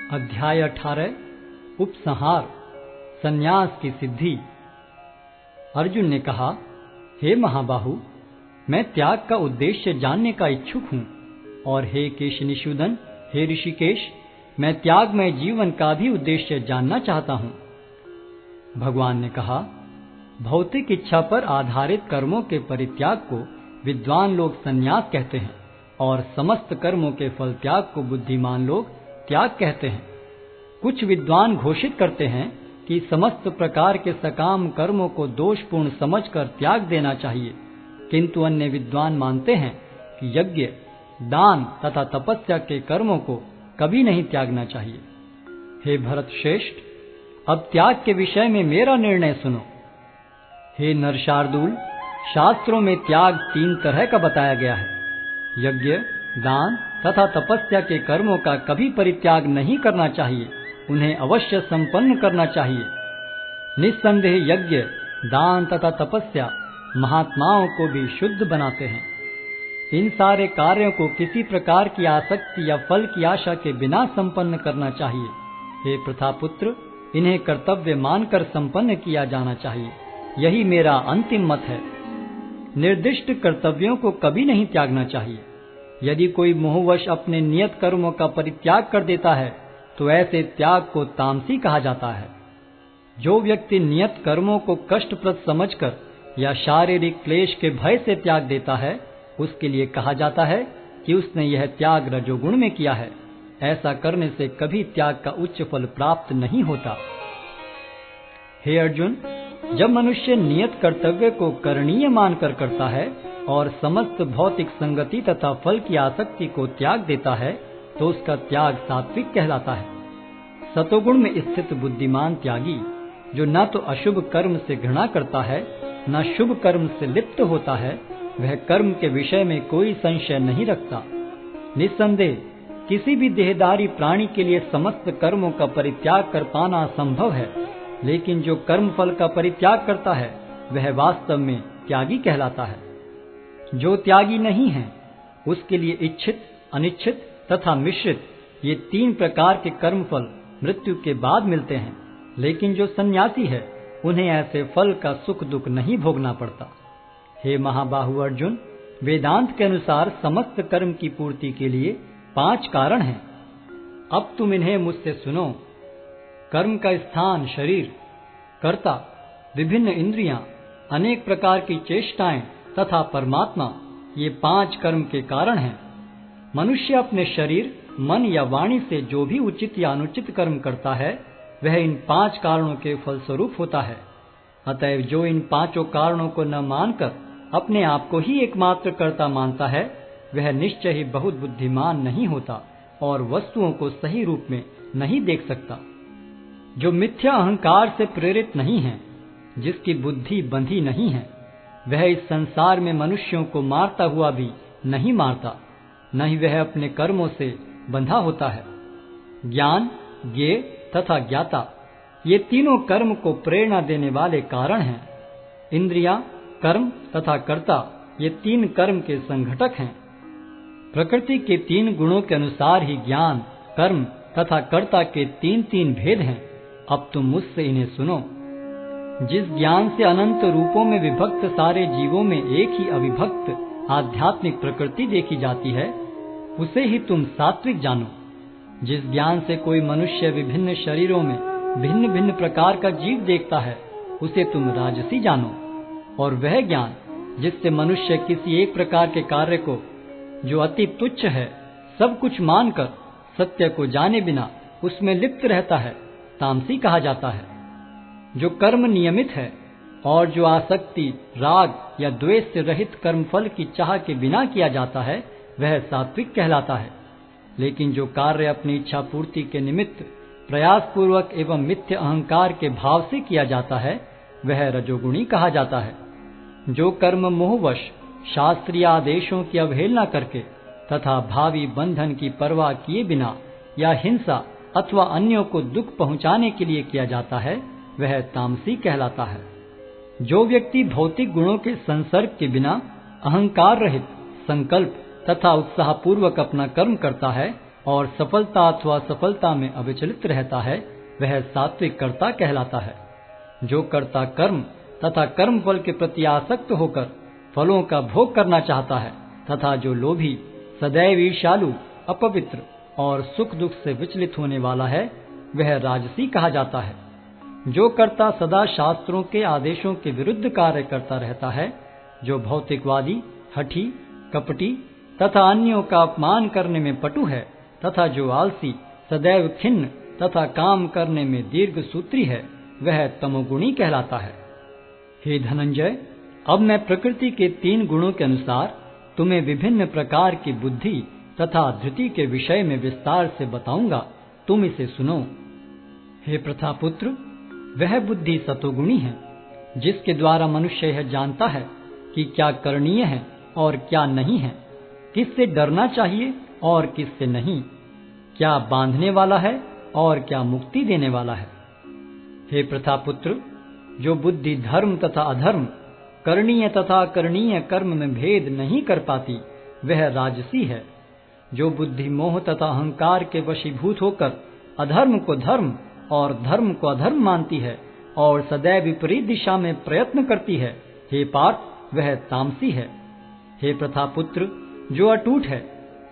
अध्याय 18 उपसंहार संन्यास की सिद्धि। अर्जुन ने कहा, हे महाबाहु, मैं त्याग का उद्देश्य जानने का इच्छुक हूँ, और हे केशनिषूदन, हे ऋषिकेश, मैं त्यागमय जीवन का भी उद्देश्य जानना चाहता हूँ। भगवान ने कहा, भौतिक इच्छा पर आधारित कर्मों के परित्याग को विद्वान लोग संन्यास कहते हैं, और समस्त कर्मों के फल त्याग को बुद्धिमान लोग त्याग कहते हैं। कुछ विद्वान घोषित करते हैं कि समस्त प्रकार के सकाम कर्मों को दोषपूर्ण समझकर त्याग देना चाहिए, किंतु अन्य विद्वान मानते हैं कि यज्ञ, दान तथा तपस्या के कर्मों को कभी नहीं त्यागना चाहिए। हे भरत श्रेष्ठ, अब त्याग के विषय में मेरा निर्णय सुनो। हे नरशार्दूल, शास्त्रों में त्याग 3 तरह का बताया गया है। यज्ञ, दान तथा तपस्या के कर्मों का कभी परित्याग नहीं करना चाहिए, उन्हें अवश्य संपन्न करना चाहिए। निस्संदेह यज्ञ, दान तथा तपस्या महात्माओं को भी शुद्ध बनाते हैं। इन सारे कार्यों को किसी प्रकार की आसक्ति या फल की आशा के बिना संपन्न करना चाहिए। हे प्रथापुत्र, इन्हें कर्तव्य मानकर संपन्न किया जाना चाहिए, यही मेरा अंतिम मत है। निर्दिष्ट कर्तव्यों को कभी नहीं त्यागना चाहिए। यदि कोई मोहवश अपने नियत कर्मों का परित्याग कर देता है तो ऐसे त्याग को तामसी कहा जाता है। जो व्यक्ति नियत कर्मों को कष्टप्रद समझकर या शारीरिक क्लेश के भय से त्याग देता है, उसके लिए कहा जाता है कि उसने यह त्याग रजोगुण में किया है। ऐसा करने से कभी त्याग का उच्च फल प्राप्त नहीं होता। हे अर्जुन, जब मनुष्य नियत कर्तव्य को करणीय मानकर करता है और समस्त भौतिक संगति तथा फल की आसक्ति को त्याग देता है, तो उसका त्याग सात्विक कहलाता है। सतोगुण में स्थित बुद्धिमान त्यागी, जो न तो अशुभ कर्म से घृणा करता है, न शुभ कर्म से लिप्त होता है, वह कर्म के विषय में कोई संशय नहीं रखता। निस्संदेह किसी भी देहधारी प्राणी के लिए समस्त कर्मों का परित्याग कर पाना असंभव है, लेकिन जो कर्म फल का परित्याग करता है वह वास्तव में त्यागी कहलाता है। जो त्यागी नहीं है, उसके लिए इच्छित, अनिच्छित तथा मिश्रित ये 3 प्रकार के कर्म फल मृत्यु के बाद मिलते हैं, लेकिन जो सन्यासी है उन्हें ऐसे फल का सुख दुख नहीं भोगना पड़ता। हे महाबाहु अर्जुन, वेदांत के अनुसार समस्त कर्म की पूर्ति के लिए 5 कारण हैं। अब तुम इन्हें मुझसे सुनो। कर्म का स्थान शरीर, कर्ता, विभिन्न इंद्रियां, अनेक प्रकार की चेष्टाएं तथा परमात्मा, ये 5 कर्म के कारण हैं। मनुष्य अपने शरीर, मन या वाणी से जो भी उचित या अनुचित कर्म करता है वह इन 5 कारणों के फलस्वरूप होता है। अतएव जो इन 5 कारणों को न मानकर अपने आप को ही एकमात्र कर्ता मानता है, वह निश्चय ही बहुत बुद्धिमान नहीं होता और वस्तुओं को सही रूप में नहीं देख सकता। जो मिथ्या अहंकार से प्रेरित नहीं है, जिसकी बुद्धि बंधी नहीं है, वह इस संसार में मनुष्यों को मारता हुआ भी नहीं मारता, न ही वह अपने कर्मों से बंधा होता है। ज्ञान, ज्ञेय तथा ज्ञाता, ये तीनों कर्म को प्रेरणा देने वाले कारण हैं। इंद्रियां, कर्म तथा कर्ता, ये 3 कर्म के संघटक हैं। प्रकृति के 3 गुणों के अनुसार ही ज्ञान, कर्म तथा कर्ता के 3 भेद हैं। अब तुम मुझसे इन्हें सुनो। जिस ज्ञान से अनंत रूपों में विभक्त सारे जीवों में एक ही अविभक्त आध्यात्मिक प्रकृति देखी जाती है, उसे ही तुम सात्विक जानो। जिस ज्ञान से कोई मनुष्य विभिन्न शरीरों में भिन्न भिन्न प्रकार का जीव देखता है, उसे तुम राजसी जानो। और वह ज्ञान जिससे मनुष्य किसी एक प्रकार के कार्य को, जो अति तुच्छ है, सब कुछ मानकर सत्य को जाने बिना उसमें लिप्त रहता है, तामसी कहा जाता है। जो कर्म नियमित है और जो आसक्ति, राग या द्वेष से रहित कर्मफल की चाह के बिना किया जाता है, वह सात्विक कहलाता है। लेकिन जो कार्य अपनी इच्छा पूर्ति के निमित्त प्रयास पूर्वक एवं मिथ्य अहंकार के भाव से किया जाता है, वह रजोगुणी कहा जाता है। जो कर्म मोहवश शास्त्रीय आदेशों की अवहेलना करके तथा भावी बंधन की परवाह किए बिना या हिंसा अथवा अन्यों को दुख पहुंचाने के लिए किया जाता है, वह तामसी कहलाता है। जो व्यक्ति भौतिक गुणों के संसर्ग के बिना अहंकार रहित संकल्प तथा उत्साह पूर्वक अपना कर्म करता है और सफलता अथवा असफलता में अविचलित रहता है, वह सात्विक कर्ता कहलाता है। जो कर्ता कर्म तथा कर्म फल के प्रति आसक्त होकर फलों का भोग करना चाहता है तथा जो लोभी, सदैव ईर्ष्यालु, अपवित्र और सुख दुख से विचलित होने वाला है, वह राजसी कहा जाता है। जो कर्ता सदा शास्त्रों के आदेशों के विरुद्ध कार्य करता रहता है, जो भौतिकवादी, हठी, कपटी तथा अन्यों का अपमान करने में पटु है तथा जो आलसी, सदैव खिन्न तथा काम करने में दीर्घ सूत्री है, वह तमोगुणी कहलाता है। हे धनंजय, अब मैं प्रकृति के 3 गुणों के अनुसार तुम्हें विभिन्न प्रकार की बुद्धि तथा धृति के विषय में विस्तार से बताऊंगा, तुम इसे सुनो। हे प्रथापुत्र, वह बुद्धि सतोगुणी है, जिसके द्वारा मनुष्य यह जानता है कि क्या करणीय है और क्या नहीं है, किससे डरना चाहिए और किससे नहीं, क्या बांधने वाला है और क्या मुक्ति देने वाला है। हे प्रथापुत्र, जो बुद्धि धर्म तथा अधर्म, करणीय तथा अकरणीय कर्म में भेद नहीं कर पाती, वह राजसी है। जो बुद्धि मोह तथा अहंकार के वशीभूत होकर अधर्म को धर्म और धर्म को अधर्म मानती है और सदैव विपरीत दिशा में प्रयत्न करती है, हे पार्थ, वह तामसी है। हे प्रथापुत्र, जो अटूट है,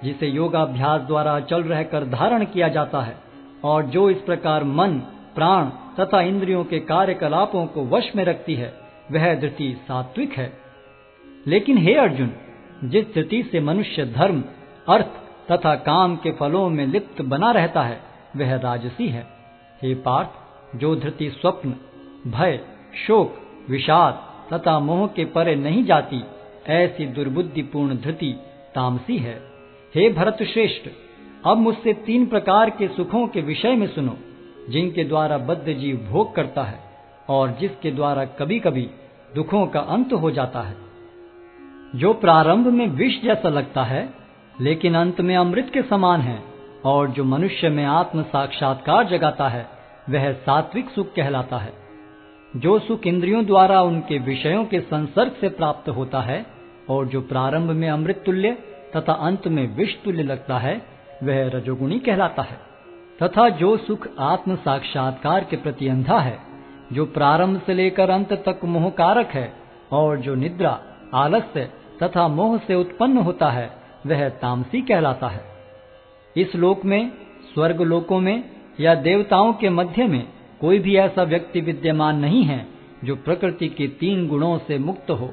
जिसे योगाभ्यास द्वारा अचल रहकर धारण किया जाता है और जो इस प्रकार मन, प्राण तथा इंद्रियों के कार्यकलापों को वश में रखती है, वह धृति सात्विक है। लेकिन हे अर्जुन, जिस धृति से मनुष्य धर्म, अर्थ तथा काम के फलों में लिप्त बना रहता है, वह राजसी है। हे पार्थ, जो धृति स्वप्न, भय, शोक, विषाद तथा मोह के परे नहीं जाती, ऐसी दुर्बुद्धिपूर्ण धृति तामसी है। हे भरत श्रेष्ठ, अब मुझसे 3 प्रकार के सुखों के विषय में सुनो, जिनके द्वारा बद्ध जीव भोग करता है और जिसके द्वारा कभी कभी दुखों का अंत हो जाता है। जो प्रारंभ में विष जैसा लगता है, लेकिन अंत में अमृत के समान है, और जो मनुष्य में आत्म साक्षात्कार जगाता है, वह सात्विक सुख कहलाता है। जो सुख इंद्रियों द्वारा उनके विषयों के संसर्ग से प्राप्त होता है और जो प्रारंभ में अमृत तुल्य तथा अंत में विष तुल्य लगता है, वह रजोगुणी कहलाता है। तथा जो सुख आत्म साक्षात्कार के प्रति अंधा है, जो प्रारंभ से लेकर अंत तक मोहकारक है और जो निद्रा, आलस्य तथा मोह से उत्पन्न होता है, वह तामसी कहलाता है। इस लोक में, स्वर्ग लोकों में या देवताओं के मध्य में कोई भी ऐसा व्यक्ति विद्यमान नहीं है जो प्रकृति के 3 गुणों से मुक्त हो।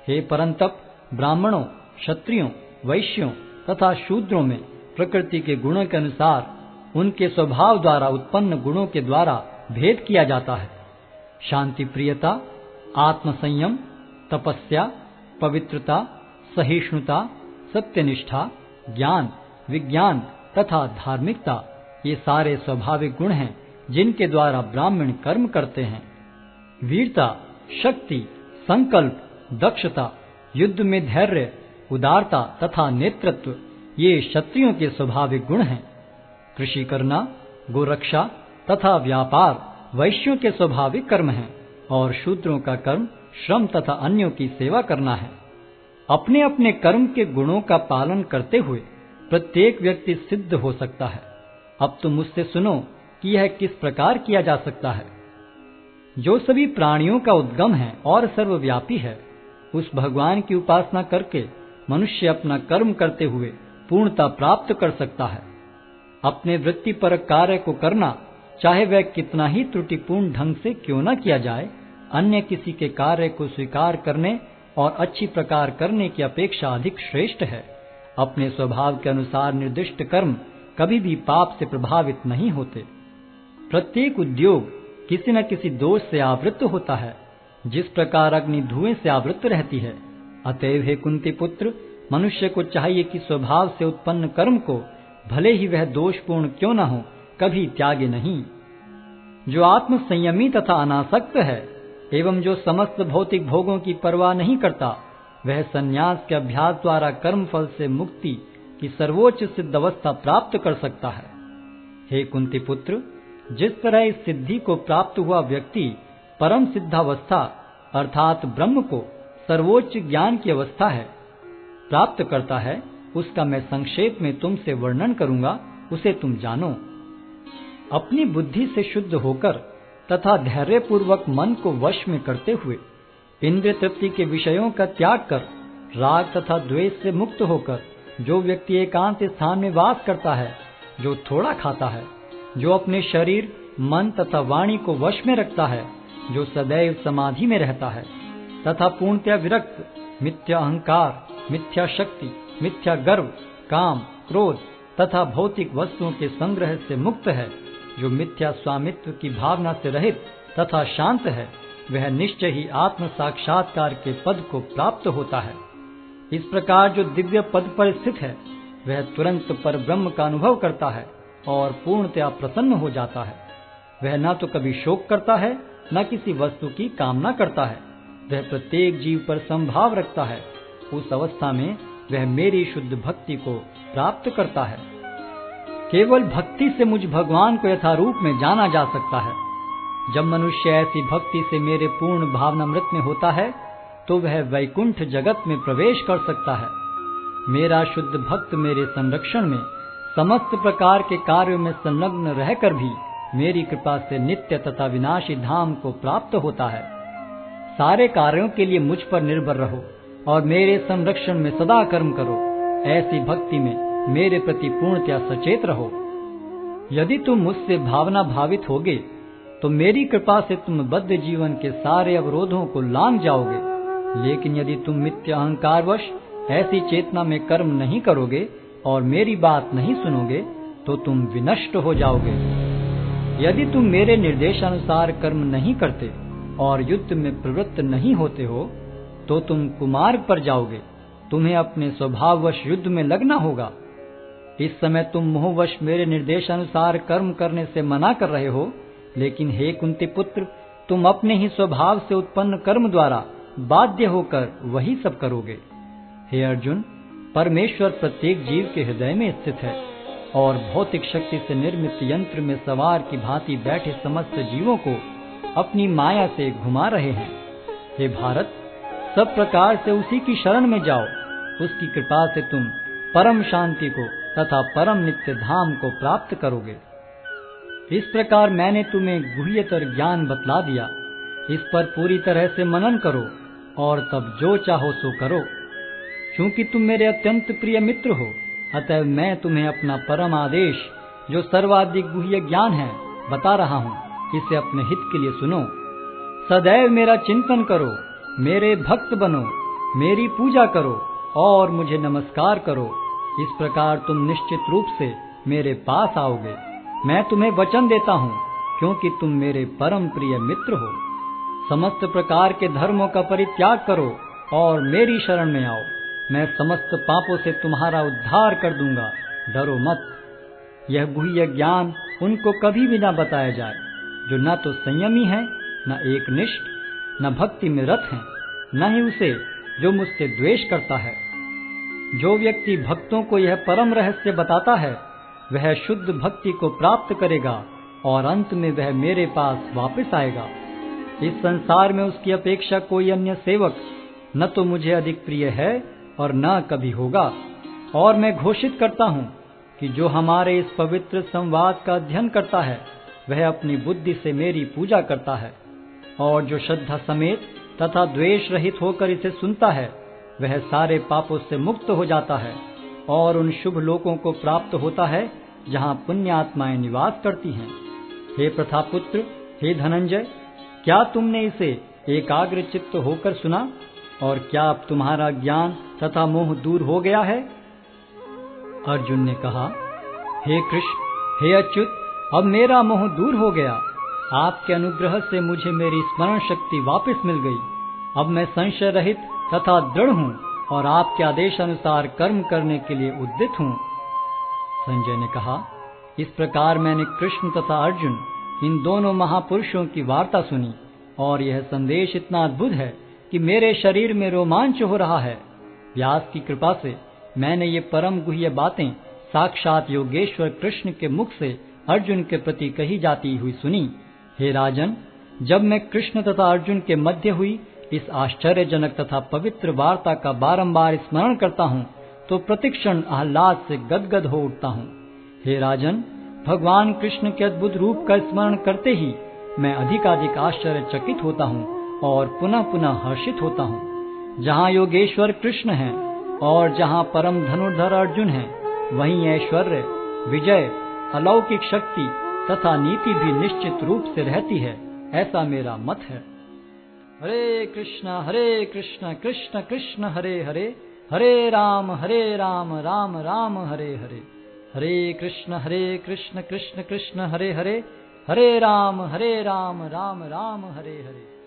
हे परंतप, ब्राह्मणों, क्षत्रियों, वैश्यों तथा शूद्रों में प्रकृति के गुणों के अनुसार उनके स्वभाव द्वारा उत्पन्न गुणों के द्वारा भेद किया जाता है। शांति प्रियता, आत्मसंयम, तपस्या, पवित्रता, सहिष्णुता, सत्यनिष्ठा, ज्ञान, विज्ञान तथा धार्मिकता, ये सारे स्वाभाविक गुण हैं जिनके द्वारा ब्राह्मण कर्म करते हैं। वीरता, शक्ति, संकल्प, दक्षता, युद्ध में धैर्य, उदारता तथा नेतृत्व, ये क्षत्रियों के स्वाभाविक गुण हैं। कृषि करना, गोरक्षा तथा व्यापार वैश्यों के स्वाभाविक कर्म हैं और शूद्रों का कर्म श्रम तथा अन्यों की सेवा करना है। अपने अपने कर्म के गुणों का पालन करते हुए प्रत्येक व्यक्ति सिद्ध हो सकता है। अब तुम मुझसे सुनो कि यह किस प्रकार किया जा सकता है। जो सभी प्राणियों का उद्गम है और सर्वव्यापी है, उस भगवान की उपासना करके मनुष्य अपना कर्म करते हुए पूर्णता प्राप्त कर सकता है। अपने वृत्तिपरक कार्य को करना, चाहे वह कितना ही त्रुटिपूर्ण ढंग से क्यों न किया जाए, अन्य किसी के कार्य को स्वीकार करने और अच्छी प्रकार करने की अपेक्षा अधिक श्रेष्ठ है। अपने स्वभाव के अनुसार निर्दिष्ट कर्म कभी भी पाप से प्रभावित नहीं होते। प्रत्येक उद्योग किसी न किसी दोष से आवृत्त होता है, जिस प्रकार अग्नि धुएं से आवृत्त रहती है। अतएव हे कुंती पुत्र, मनुष्य को चाहिए कि स्वभाव से उत्पन्न कर्म को, भले ही वह दोषपूर्ण क्यों न हो, कभी त्यागे नहीं। जो आत्म संयमी तथा अनासक्त है एवं जो समस्त भौतिक भोगों की परवाह नहीं करता, वह संन्यास के अभ्यास द्वारा कर्म फल से मुक्ति की सर्वोच्च सिद्ध अवस्था प्राप्त कर सकता है। हे कुंती पुत्र, जिस तरह इस सिद्धि को प्राप्त हुआ व्यक्ति परम सिद्धावस्था अर्थात ब्रह्म को सर्वोच्च ज्ञान की अवस्था है प्राप्त करता है, उसका मैं संक्षेप में तुमसे वर्णन करूंगा, उसे तुम जानो। अपनी बुद्धि से शुद्ध होकर तथा धैर्यपूर्वक मन को वश में करते हुए इंद्रिय तृप्ति के विषयों का त्याग कर राग तथा द्वेष से मुक्त होकर जो व्यक्ति एकांत स्थान में वास करता है, जो थोड़ा खाता है, जो अपने शरीर, मन तथा वाणी को वश में रखता है, जो सदैव समाधि में रहता है तथा पूर्णतया विरक्त, मिथ्या अहंकार, मिथ्या शक्ति, मिथ्या गर्व, काम, क्रोध तथा भौतिक वस्तुओं के संग्रह से मुक्त है, जो मिथ्या स्वामित्व की भावना से रहित तथा शांत है, वह निश्चय ही आत्म साक्षात्कार के पद को प्राप्त होता है। इस प्रकार जो दिव्य पद पर स्थित है, वह तुरंत पर ब्रह्म का अनुभव करता है और पूर्णतया प्रसन्न हो जाता है। वह न तो कभी शोक करता है, न किसी वस्तु की कामना करता है। वह प्रत्येक जीव पर संभाव रखता है। उस अवस्था में वह मेरी शुद्ध भक्ति को प्राप्त करता है। केवल भक्ति से मुझ भगवान को यथारूप में जाना जा सकता है। जब मनुष्य ऐसी भक्ति से मेरे पूर्ण भावनामृत में होता है, तो वह वैकुंठ जगत में प्रवेश कर सकता है। मेरा शुद्ध भक्त मेरे संरक्षण में समस्त प्रकार के कार्यों में संलग्न रहकर भी मेरी कृपा से नित्य तथा विनाशी धाम को प्राप्त होता है। सारे कार्यों के लिए मुझ पर निर्भर रहो और मेरे संरक्षण में सदा कर्म करो। ऐसी भक्ति में मेरे प्रति पूर्णतया सचेत रहो। यदि तुम मुझसे भावना भावित होगे, तो मेरी कृपा से तुम बद्ध जीवन के सारे अवरोधों को लांघ जाओगे। लेकिन यदि तुम मिथ्या अहंकारवश ऐसी चेतना में कर्म नहीं करोगे और मेरी बात नहीं सुनोगे, तो तुम विनष्ट हो जाओगे। यदि तुम मेरे निर्देशानुसार कर्म नहीं करते और युद्ध में प्रवृत्त नहीं होते हो, तो तुम कुमार्ग पर जाओगे। तुम्हें अपने स्वभाववश युद्ध में लगना होगा। इस समय तुम मोहवश मेरे निर्देशानुसार कर्म करने से मना कर रहे हो, लेकिन हे कुंती पुत्र, तुम अपने ही स्वभाव से उत्पन्न कर्म द्वारा बाध्य होकर वही सब करोगे। हे अर्जुन, परमेश्वर प्रत्येक जीव के हृदय में स्थित है और भौतिक शक्ति से निर्मित यंत्र में सवार की भांति बैठे समस्त जीवों को अपनी माया से घुमा रहे हैं। हे भारत, सब प्रकार से उसी की शरण में जाओ। उसकी कृपा से तुम परम शांति को तथा परम नित्य धाम को प्राप्त करोगे। इस प्रकार मैंने तुम्हें गुह्यतर ज्ञान बतला दिया। इस पर पूरी तरह से मनन करो और तब जो चाहो सो करो। क्योंकि तुम मेरे अत्यंत प्रिय मित्र हो, अतः मैं तुम्हें अपना परम आदेश, जो सर्वाधिक गुह्य ज्ञान है, बता रहा हूँ। इसे अपने हित के लिए सुनो। सदैव मेरा चिंतन करो, मेरे भक्त बनो, मेरी पूजा करो और मुझे नमस्कार करो। इस प्रकार तुम निश्चित रूप से मेरे पास आओगे। मैं तुम्हें वचन देता हूँ, क्योंकि तुम मेरे परम प्रिय मित्र हो। समस्त प्रकार के धर्मों का परित्याग करो और मेरी शरण में आओ। मैं समस्त पापों से तुम्हारा उद्धार कर दूंगा। डरो मत। यह गुह्य ज्ञान उनको कभी भी न बताया जाए जो न तो संयमी है, न एकनिष्ठ, न भक्ति में रत है, न ही उसे जो मुझसे द्वेष करता है। जो व्यक्ति भक्तों को यह परम रहस्य बताता है, वह शुद्ध भक्ति को प्राप्त करेगा और अंत में वह मेरे पास वापस आएगा। इस संसार में उसकी अपेक्षा कोई अन्य सेवक न तो मुझे अधिक प्रिय है और न कभी होगा। और मैं घोषित करता हूँ कि जो हमारे इस पवित्र संवाद का अध्ययन करता है, वह अपनी बुद्धि से मेरी पूजा करता है, और जो श्रद्धा समेत तथा द्वेष रहित होकर इसे सुनता है, वह सारे पापों से मुक्त हो जाता है और उन शुभ लोकों को प्राप्त होता है जहाँ पुण्य आत्माएं निवास करती हैं। हे प्रथापुत्र, हे धनंजय, क्या तुमने इसे एकाग्र चित्त होकर सुना? और क्या अब तुम्हारा ज्ञान तथा मोह दूर हो गया है? अर्जुन ने कहा, हे कृष्ण, हे अच्युत, अब मेरा मोह दूर हो गया। आपके अनुग्रह से मुझे मेरी स्मरण शक्ति वापस मिल गई। अब मैं संशय रहित तथा दृढ़ हूँ और आपके आदेशानुसार कर्म करने के लिए उद्यत हूँ। संजय ने कहा, इस प्रकार मैंने कृष्ण तथा अर्जुन, इन दोनों महापुरुषों की वार्ता सुनी, और यह संदेश इतना अद्भुत है कि मेरे शरीर में रोमांच हो रहा है। व्यास की कृपा से मैंने ये परम गुह्य बातें साक्षात योगेश्वर कृष्ण के मुख से अर्जुन के प्रति कही जाती हुई सुनी। हे राजन, जब मैं कृष्ण तथा अर्जुन के मध्य हुई इस आश्चर्यजनक तथा पवित्र वार्ता का बारंबार स्मरण करता हूँ, तो प्रतिक्षण आह्लाद से गदगद हो उठता हूँ। हे राजन, भगवान कृष्ण के अद्भुत रूप का स्मरण करते ही मैं अधिकाधिक आश्चर्यचकित होता हूँ और पुनः पुनः हर्षित होता हूँ। जहाँ योगेश्वर कृष्ण हैं और जहाँ परम धनुर्धर अर्जुन हैं, वहीं ऐश्वर्य, विजय, अलौकिक शक्ति तथा नीति भी निश्चित रूप से रहती है, ऐसा मेरा मत है। हरे कृष्ण कृष्ण कृष्ण हरे हरे, हरे राम राम राम हरे हरे। हरे कृष्ण कृष्ण कृष्ण हरे हरे, हरे राम राम राम हरे हरे।